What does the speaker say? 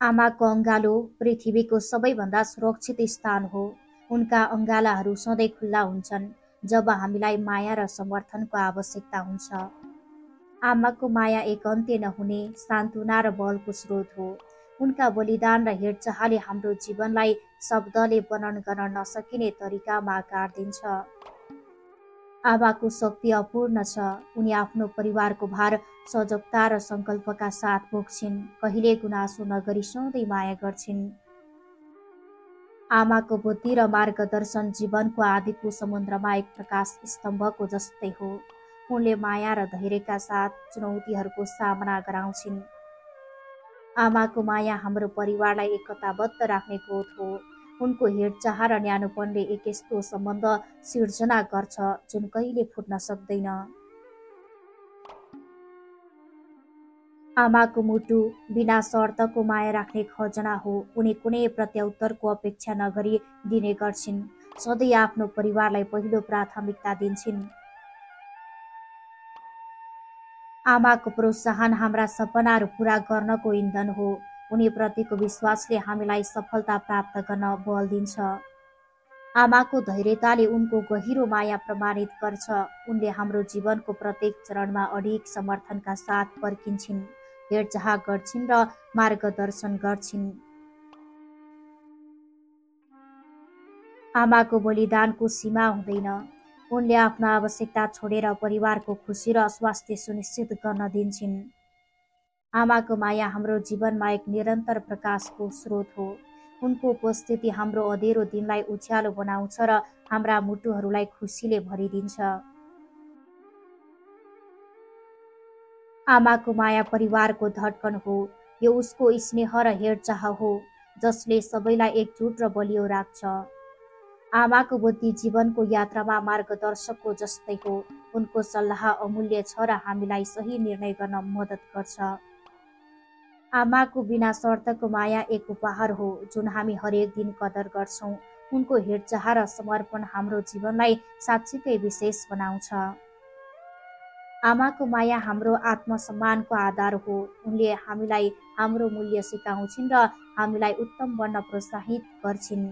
आमाको अङ्गालो पृथ्वीको सबैभन्दा सुरक्षित स्थान हो। उनका अङ्गालाहरू सधैँ खुल्ला हुन्छन् जब हामीलाई माया र समर्थनको आवश्यकता हुन्छ। आमाको माया एक अन्त्य नहुने सान्त्वना र बलको स्रोत हो। उनका बलिदान र हेरचाहले हाम्रो जीवनलाई शब्दले वर्णन गर्न नसकिने तरिकामा आकार दिन्छ। आमाको शक्ति अपूर्ण छ। उनी आफ्नो परिवारको भार सजगता र सङ्कल्पका साथ बोक्छिन्, कहिले गुनासो नगरी सधैँ माया गर्छिन्। आमाको बुद्धि र मार्गदर्शन जीवनको आदिको समुद्रमा एक प्रकाश स्तम्भको जस्तै हो। उनले माया र धैर्यका साथ चुनौतीहरूको सामना गराउँछिन्। आमाको माया हाम्रो परिवारलाई एकताबद्ध राख्ने गोठ हो। उनको हेरचाह र न्यानोपनले एक यस्तो सम्बन्ध सिर्जना गर्छ जुन कहिले फुट्न सक्दैन। आमाको मुटु बिना शर्तको माया राख्ने खजना हो। उनी कुनै प्रत्युत्तरको अपेक्षा नगरी दिने गर्छिन्, सधैँ आफ्नो परिवारलाई पहिलो प्राथमिकता दिन्छिन्। आमाको प्रोत्साहन हाम्रा सपनाहरू पूरा गर्नको इन्धन हो। उनी प्रतिको विश्वासले हामीलाई सफलता प्राप्त गर्न बल दिन्छ। आमाको धैर्यताले उनको गहिरो माया प्रमाणित गर्छ। उनले हाम्रो जीवनको प्रत्येक चरणमा अडिग समर्थनका साथ पर्खिन्छिन्, हेरचाह गर्छिन् र मार्गदर्शन गर्छिन्। आमाको बलिदानको सीमा हुँदैन। उनले आफ्नो आवश्यकता छोडेर परिवारको खुसी र स्वास्थ्य सुनिश्चित गर्न दिन्छिन्। आमाको माया हाम्रो जीवनमा एक निरन्तर प्रकाशको स्रोत हो। उनको उपस्थिति हाम्रो अँधेरो दिनलाई उज्यालो बनाउँछ र हाम्रा मुटुहरूलाई खुसीले भरिदिन्छ। आमाको माया परिवारको धड्कन हो। यो उसको स्नेह र हेरचाह हो जसले सबैलाई एकजुट र बलियो राख्छ। आमाको बुद्धि जीवनको यात्रामा मार्गदर्शकको जस्तै हो। उनको सल्लाह अमूल्य छ र हामीलाई सही निर्णय गर्न मद्दत गर्छ। आमाको बिना शर्तको माया एक उपहार हो जुन हामी हरेक दिन कदर गर्छौँ। उनको हेरचाह र समर्पण हाम्रो जीवनलाई साँच्चीकै विशेष बनाउँछ। आमाको माया हाम्रो आत्मसम्मानको आधार हो। उनले हामीलाई हाम्रो मूल्य सिकाउँछिन् र हामीलाई उत्तम बन्न प्रोत्साहित गर्छिन्।